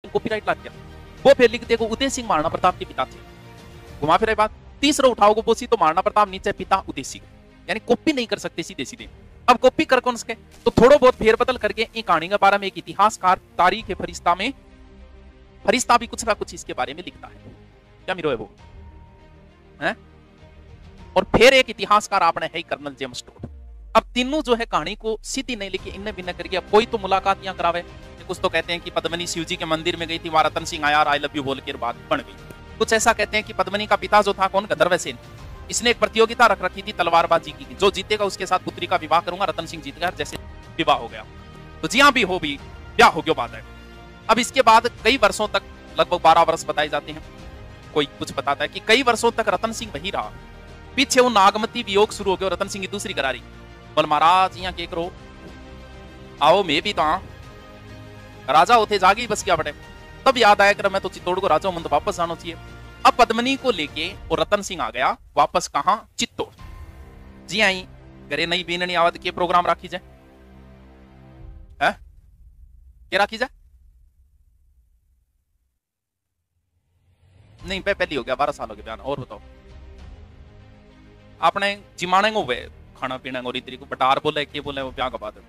फिर कॉपीराइट लग गया। वो फिर लिख देगा उदय सिंह महाराणा प्रताप के पिता थे, घुमा फिर बात। तीसरा उठाओगे बोसी तो महाराणा प्रताप नीचे पिता उदय सिंह, यानी कॉपी नहीं कर सकते सीधे सीधे। अब कॉपी कर कौन सके, तो थोड़ा बहुत फेरबदल करके इन कहानी के बारे में एक इतिहासकार तारीख फरिश्ता में फरिश्ता भी कुछ ना कुछ इसके बारे में लिखता है, क्या मिलो है वो है। और फिर एक इतिहासकार आपने है कर्नल जेम्स टोड। अब तीनों जो है कहानी को सीधी नहीं लिखी, इनने भिन्न करके अब कोई तो मुलाकात यहाँ करावे। कुछ तो कहते हैं कि पद्मनी शिव जी के मंदिर में गई थी, वहां रतन सिंह आया, आई लव यू बोल के बाद बन गई। कुछ ऐसा कहते हैं कि पद्मनी का पिता जो था कौन, गदरव सेन, इसने एक प्रतियोगिता रख रखी थी तलवारबाजी की, जो जीतेगा उसके साथ पुत्री का विवाह करूंगा। रतन सिंह जीत गया, जैसे विवाह हो गया। तो जी हाँ भी हो भी ब्याह हो गया बात है। अब इसके बाद कई वर्षों तक, लगभग 12 वर्ष बताए जाते हैं, कोई कुछ बताता है कि कई वर्षों तक रतन सिंह वही रहा। पीछे वो नागमती वियोग शुरू हो गया, रतन सिंह की दूसरी करारी। बोल महाराज यहाँ के करो, आओ मैं भी तो राजा होते जागी बस क्या बटे। तब याद आया कर मैं तो चित्तौड़ को राजा हूं, तो वापस आना चाहिए। अब पद्मनी को लेके और रतन सिंह आ गया वापस कहां, चित्तौड़। जी आई करे नई बीननी आवत के प्रोग्राम राखी जाए है? क्या राखी जाए? नहीं पहले हो गया, 12 साल हो गए बयान। और बताओ आपने जिमाने को खाना पीना और इतनी को बटार बोले के बोले वो ब्याह का बात है।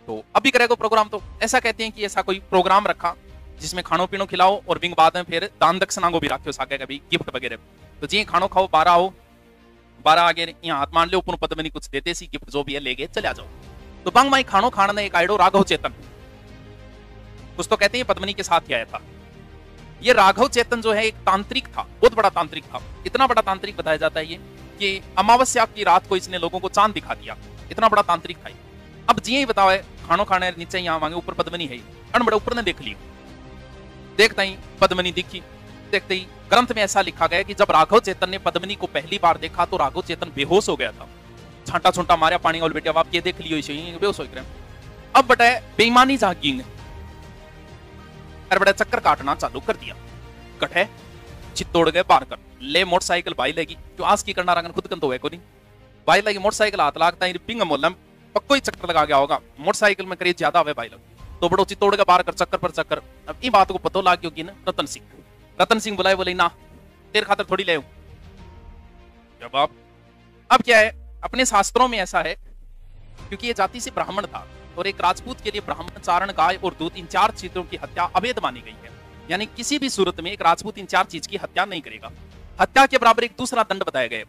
तो अभी करेगा प्रोग्राम, तो ऐसा कहते हैं कि ऐसा कोई प्रोग्राम रखा जिसमें खानो पीनो खिलाओ और बिंग बाद में फिर दान दक्षिणा को भी रखो साके कभी गिफ्ट वगैरह। तो जी खानो खाओ 12 आओ, 12 आगे यहाँ हाथ मान लो, पुन पद्मनी कुछ देते सी गिफ्ट जो भी है लेके चले जाओ। तो बंग माई खानो खाने ने एक आइडो राघव चेतन, कुछ तो कहते हैं पद्मनी के साथ ही आया था। ये राघव चेतन जो है एक तांत्रिक था, बहुत बड़ा तांत्रिक था। इतना बड़ा तांत्रिक बताया जाता है ये कि अमावस्या की रात को इसने लोगों को चांद दिखा दिया, इतना बड़ा तांत्रिक था। अब जी ही बताओ खानो खाने नीचे यहाँ मांगे, ऊपर पद्मनी है, बड़ा ऊपर ने देख ली, देखता ही पद्मनी दिखी। देखते ही ग्रंथ में ऐसा लिखा गया कि जब राघव चेतन ने पद्मनी को पहली बार देखा तो राघव चेतन बेहोश हो गया था। छांटा छुंटा मारा पानी और बेटे आप ये देख लियो, बेहोश हो गए। अब बटा बेईमानी जागी, अरे बड़ा चक्कर काटना चालू कर दिया। कटे चित्तौड़ गए पार कर ले, मोटरसाइकिल भाई लेगी जो आज की करना रंगन खुद कन तो है को नहीं भाई लगी। मोटरसाइकिल हाथ लागता है पिंग मोल पक्को ही चक्कर लगा गया होगा, मोटरसाइकिल में करीब ज्यादा हुए भाई लोग। तो बड़ो चित्तौड़ के पार कर चक्कर पर चक्कर। अब इन बात को पता लग गया ना रतन सिंह बुलाए, बोले ना तेरे खातर थोड़ी ले जवाब। अब क्या है, अपने शास्त्रों में ऐसा है क्योंकि ये जाति से ब्राह्मण था और एक राजपूत के लिए ब्राह्मण, चारण, गाय और दूध इन 4 चीजों की हत्या अवैध मानी गई है। यानी किसी भी सूरत में एक राजपूत इन 4 चीज की हत्या नहीं करेगा। हत्या के बराबर एक दूसरा दंड बताया गया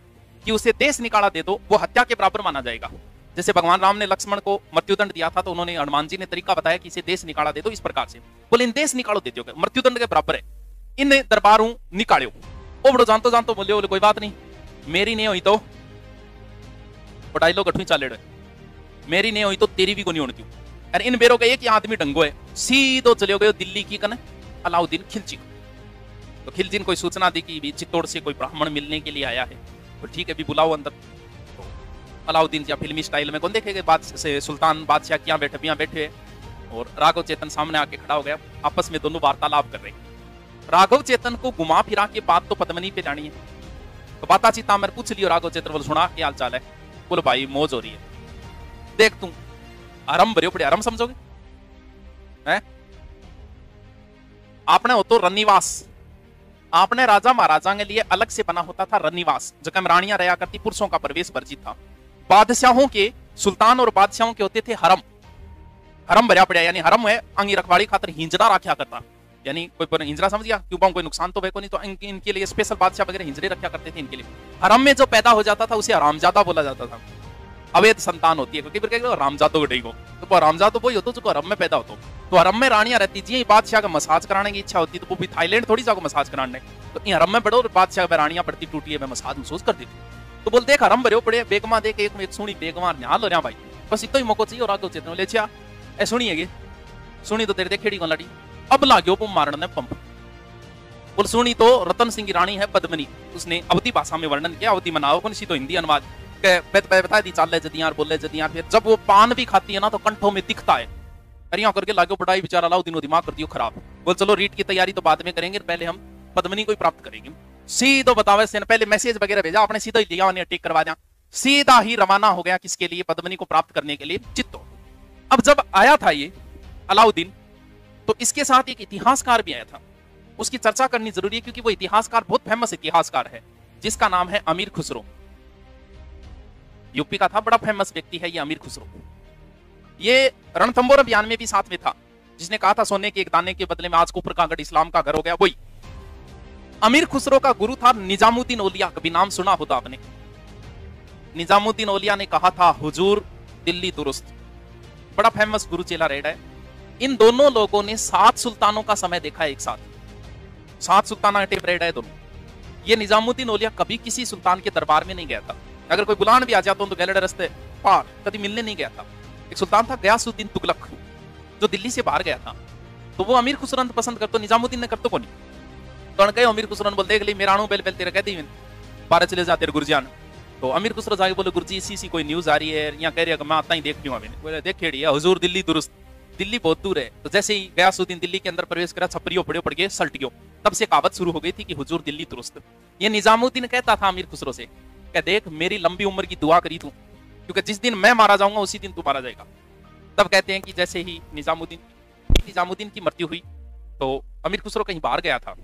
कि उसे देश निकाला दे दो, वो हत्या के बराबर माना जाएगा। जैसे भगवान राम ने लक्ष्मण को मृत्युदंड दिया था तो उन्होंने हनुमान जी ने तरीका बताया कि इसे देश निकाला दे दो इस प्रकार से। बोले इन देश निकालो देते हो, मृत्युदंड के बराबर है, इन दरबारों निकालो। ओ बड़ो जानतो जानतो बोले कोई बात नहीं, मेरी नहीं हुई तो डायलॉग अठवीं चाले, मेरी नहीं हुई तो तेरी भी को नहीं होनी। अरे इन बेरों का एक ही आदमी डंगो है, सीधो चले गए दिल्ली की कने अलाउद्दीन खिलजी। तो खिलजी ने कोई सूचना दी कि चित्तौड़ से कोई ब्राह्मण मिलने के लिए आया है, तो ठीक है भी बुलाओ अंदर। तो अलाउद्दीन या फिल्मी स्टाइल में कौन देखेगा, बात से सुल्तान बादशाह क्या बैठे और राघव चेतन सामने आके खड़ा हो गया। आपस में दोनों वार्तालाप कर रहे। राघव चेतन को घुमा फिरा के बात तो पद्मनी पे जानी है। तो बातचीत मैं पूछ लियो, राघव चेतन बोल सुना क्या हाल चाल है? बोलो भाई मौज हो रही है। देख तुम आराम भरे पड़े, आराम समझोगे है? आपने हो तो रनिवास, आपने राजा महाराजा के लिए अलग से बना होता था रनिवास, जगह में रानियां रहा करती, पुरुषों का प्रवेश वर्जित था। बादशाहों के, सुल्तान और बादशाहों के होते थे हरम, हरम भरा पड़ा, यानी हरम है अंगी रखवाड़ी खातर हिंजरा रखा करता, यानी कोई हिंजरा समझ गया, क्यों कोई नुकसान तो है को नहीं, तो इनके लिए स्पेशल बादशाह वगैरह हिंजरे रखा करते थे इनके लिए। हरम में जो पैदा हो जाता था उसे हरामजादा बोला जाता था, अवैध संतान होती है, क्योंकि रामजादो को तो रामजादो वही होता जो हरम में पैदा होता। तो हरम में रानियां रहती थी, बादशाह का मसाज कराने की इच्छा होती तो वो भी थाईलैंड थोड़ी जाओ मसाज कराने, तो हरम में बढ़ो बादशाह में रानियां पड़ती टूटी है मसाज महसूस कर देती। तो बोलते एक हरम भरे पड़े, बेगमा देख एक सुनी बेगमा न्याल हो रहा भाई, बस इतना ही मौको चाहिए। और आगे चेतन ले ए सुनिए सुनी तो तेरे देखेड़ी कौन लड़ी, अब लागो वो मारने पंप। बोल सुनी तो रतन सिंह की रानी है पद्मनी, उसने अवधी भाषा में वर्णन किया, अवधी मनाओ कौन सी तो हिंदी अनुवाद बता दी, चाल जदियार बोले जदियार। फिर जब वो पान भी खाती है ना तो कंठों में दिखता है, अरे यहाँ करके लागो पढ़ाई बेचारा अलाउद्दीन दिमाग कर दियो खराब। बोल चलो रीट की तैयारी तो बाद में करेंगे, पहले हम पद्मनी को ही प्राप्त करेंगे। सीधो बतावे से पहले मैसेज वगैरह भेजा आपने, सीधा ही लिया उन्हें टिक करवा दिया, सीधा ही रवाना हो गया किसके लिए, पद्मनी को प्राप्त करने के लिए चित्तौड़। अब जब आया था ये अलाउद्दीन तो इसके साथ एक इतिहासकार भी आया था, उसकी चर्चा करनी जरूरी है क्योंकि वो इतिहासकार बहुत फेमस इतिहासकार है, जिसका नाम है अमीर खुसरो। यूपी का था, बड़ा फेमस व्यक्ति है ये अमीर खुसरो। ये रणथंबोर अभियान में भी साथ में था, जिसने कहा था सोने के एक दाने के बदले में आज कुफर का गढ़ इस्लाम का घर हो गया, वही। अमीर खुसरो का गुरु था निजामुद्दीन औलिया, कभी नाम सुना होता आपने। निजामुद्दीन औलिया ने कहा था हुजूर दिल्ली दुरुस्त, बड़ा फेमस गुरु चेला रेड है। इन दोनों लोगों ने 7 सुल्तानों का समय देखा है एक साथ, 7 सुल्ताना टेप रेड है दोनों। ये निजामुद्दीन औलिया कभी किसी सुल्तान के दरबार में नहीं गया था, अगर कोई बुलान भी आ जाता तो गैलड रस्ते पार कभी मिलने नहीं गया था। एक सुल्तान था गयासुद्दीन तुगलक, जो दिल्ली से बाहर गया था, तो वो अमीर खुसरो पसंद करतो, निजामुद्दीन ने करतो को नहीं। तो कहे अमीर खुसरो बोल देख ली मेरा बेल बेल तेरे कहती बारह चले जाते गुरुजान। तो अमीर खुसरो जाके बोले गुरुजी इसी कोई न्यूज आ रही है, यहाँ कह रही है मैं आता ही देख लूंगा। बोले देख खेड़ी है हुजूर दिल्ली दुरुस्त, दिल्ली बहुत दूर है। तो जैसे ही गयासुद्दीन दिल्ली के अंदर प्रवेश करा, छपरियो पड़े पड़ गए सल्टियो, तब से कहावत शुरू हो गई थी कि हुजूर दिल्ली दुरुस्त। ये निजामुद्दीन कहता था अमीर खुसरो से, कह देख मेरी लंबी उम्र की दुआ करी तू, क्योंकि जिस दिन मैं मारा जाऊंगा उसी दिन तू मारा जाएगा। तब कहते हैं कि जैसे ही निजामुद्दीन की मृत्यु हुई तो अमीर खुसरो कहीं बाहर गया था,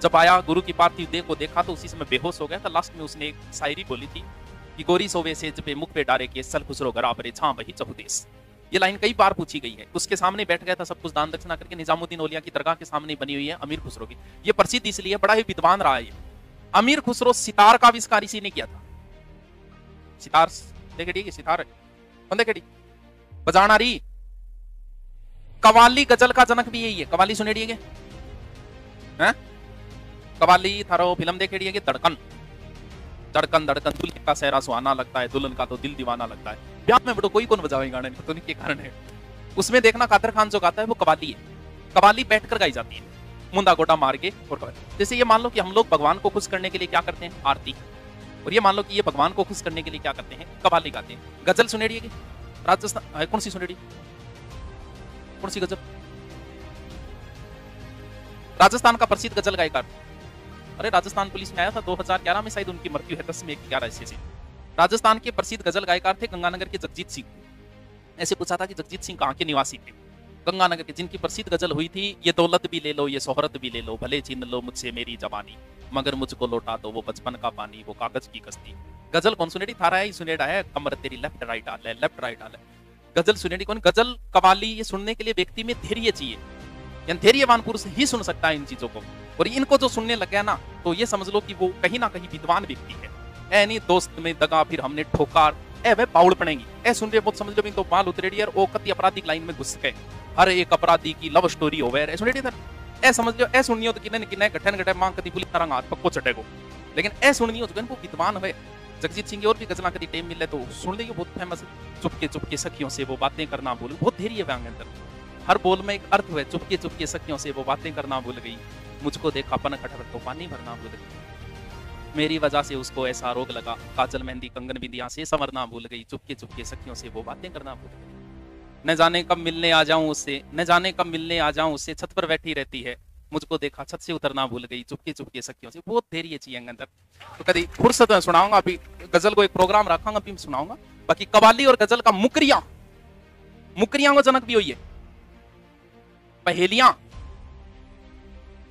जब आया गुरु की पार्थिव देह को देखा तो उसी समय बेहोश हो गया था। लास्ट में उसने एक शायरी बोली थी कि गोरी सोवे से जब मुख पे डारे के सल खुसरो गरा परे छां बही चहुदेस। ये लाइन कई बार पूछी गई है। उसके सामने बैठ गया था सब कुछ दान दक्षिणा करके, निजामुद्दीन औलिया की दरगाह के सामने बनी हुई है अमीर खुसरो की। ये प्रसिद्ध इसलिए बड़ा ही विद्वान रहा है। अमीर खुसरो सितार का आविष्कार इसी ने किया था। सितार देखेड़ी, सितार कौन देखेड़ी बजाना रही। कवाली गजल का जनक भी यही है। कवाली सुनेड़िए हैं, कवाली थारो फिल्म देखेड़िए धड़कन, धड़कन धड़कन दुल्हन का सहरा सुहाना लगता है, दुल्हन का तो दिल दीवाना लगता है। ब्याह में बड़ो कोई कौन बजावे गाने, तो के कारण है। उसमें देखना कादर खान जो गाता है वो कवाली है। कवाली बैठकर गाई जाती है, मुंदा गोटा मार के। और जैसे ये मान लो कि हम लोग भगवान को खुश करने के लिए क्या करते हैं, आरती। और ये मान लो कि ये भगवान को खुश करने के लिए क्या करते हैं, कवाली गाते हैं। गजल सुनेड़िए राजस्थान कौन सी सुनेड़ी, कौन सी गजल, राजस्थान का प्रसिद्ध गजल गायकार। अरे राजस्थान पुलिस में आया था 2011 में, शायद उनकी मृत्यु है 10/11 से। राजस्थान के प्रसिद्ध गजल गायकार थे गंगानगर के जगजीत सिंह। ऐसे पूछा था कि जगजीत सिंह कहाँ के निवासी थे, गंगानगर के, जिनकी प्रसिद्ध गजल हुई थी ये दौलत भी ले लो ये शोहरत भी ले लो, भले छीन लो मुझसे मेरी जवानी, मगर मुझको लौटा दो वो बचपन का पानी, वो कागज की कश्ती। गजल कौन सुनेड़ी, थारा है सुनेड़ा है कमर तेरी लेफ्ट राइट आल है, लेफ्ट राइट आल है। गजल सुनेड़ी कौन, गजल कवाली ये सुनने के लिए व्यक्ति में धैर्य चाहिए, यानी धैर्यवान पुरुष ही सुन सकता है इन चीजों को। और इनको जो सुनने लग गया ना तो ये समझ लो कि वो कहीं ना कहीं विद्वान व्यक्ति है। ऐ नहीं दोस्त में दगा फिर हमने ठोकार, ए वे बाउल पड़ेगी, ए सुन रहे बहुत समझ लो तो बाल उतरेड़ी और ओ कति अपराधी लाइन में घुस गए, हर एक अपराधी की लव स्टोरी हो गए सुनेड़ी था। ए समझ लो ए सुनियो तो किने किने गठन गठे मां कति पुलिस तरंग हाथ पक्को चटेगो, लेकिन ए सुनियो तो वो विद्वान है। जगजीत सिंह की और भी गजला कभी टाइम मिले तो सुन ली, बहुत फेमस है। चुपके चुपके सखियों से वो बातें करना भूल, बहुत धैर्य है अंदर, हर बोल में एक अर्थ है। चुपके चुपके सखियों से वो बातें करना भूल गई, मुझको देखा पन कटहर तो पानी भरना भूल गई, मेरी वजह से उसको ऐसा रोग लगा, काजल मेहंदी कंगन बिंदिया से संवरना भूल गई, चुपके चुपके सखियों से वो बातें करना भूल गई, न जाने कब मिलने आ जाऊं उससे, न जाने कब मिलने आ जाऊं उससे, छत पर बैठी रहती है, मुझको देखा छत से उतरना भूल गई, चुपके चुपके सखियों से। बहुत धैर्य चाहिए अंदर। तो कभी फुर्सत में सुनाऊंगा, अभी गजल को एक प्रोग्राम रखांगा अभी सुनाऊंगा। बाकी कवाली और गजल का मुकरिया, मुकरिया को जनक भी हुई है, पहेलियां,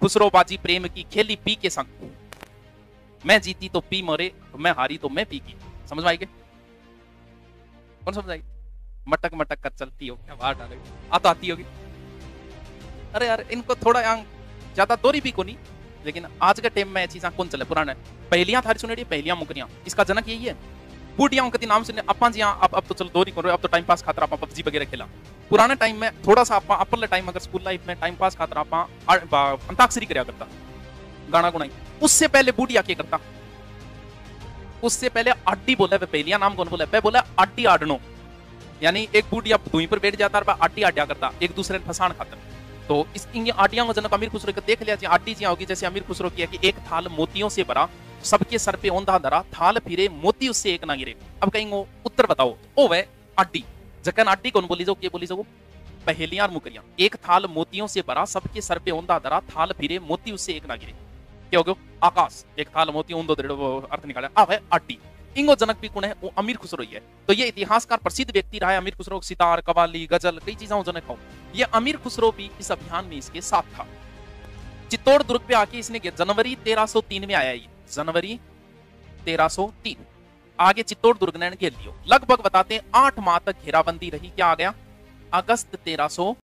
खुसरोबाजी प्रेम की खेली पी के संग, मैं जीती तो पी मरे, तो मैं हारी तो मैं पी की। समझ में आएगी, कौन समझ आएगी? मटक मटक कर चलती हो क्या बात आती होगी। अरे यार इनको थोड़ा यहाँ ज्यादा दोरी भी को नहीं, लेकिन आज के टाइम में चीजा कौन चले पुराने पहेलियां थारी सुनेड़ी, पहेलियां मुकरियां, इसका जनक यही है। बूढ़ियाओं के नाम सुने अपा जी, अब तो चलो दोरी करो, अब तो टाइम पास खातर आप पबजी वगैरह खेला। पुराने टाइम में थोड़ा सा आप अपर टाइम अगर स्कूल लाइफ में टाइम पास खातर आप अंताक्षरी करया करता, गाना गुनाई। उससे पहले बूढ़िया क्या करता, उससे पहले आड्डी बोले, पहलिया नाम कौन बोले, बोला आड्डी आडनो, यानी एक बूढ़िया धुई पर बैठ जाता और आड्डी आड्या करता एक दूसरे ने फसान खातर। तो इस आडियां को जनक अमीर खुसरो को देख लिया, आड्डी जी होगी जैसे अमीर खुसरो किया कि एक थाल मोतियों से भरा, सबके सर पे औंधा धरा, थाल फिरे मोती उससे एक ना गिरे। अब कहीं उत्तर बताओ, ओ वह आड्डी, जकन आड्डी कौन बोली जाओ, क्या बोली जाओ, पहेलियां और मुकरियां। एक थाल मोतियों से भरा, सबके सर पे औंधा धरा, थाल फिरे मोती उससे एक ना गिरे, क्या हो गया, आकाश। एक थाल मोती ऊंधो अर्थ निकाला, अब है आड्डी। इंगो जनक भी कौन है? वो अमीर खुसरो ही है। तो ये इतिहासकार प्रसिद्ध व्यक्ति रहा है अमीर खुसरो। सितार, कवाली, गजल कई चीजों जनक हो। ये अमीर खुसरो भी इस अभियान में इसके साथ था। चित्तौड़ दुर्ग पे आके इसने जनवरी 1303 में आया। ये जनवरी 1303 आगे चित्तौड़ दुर्ग ने घेर लियो। लगभग बताते हैं 8 माह तक घेराबंदी रही। क्या आ गया? अगस्त 1300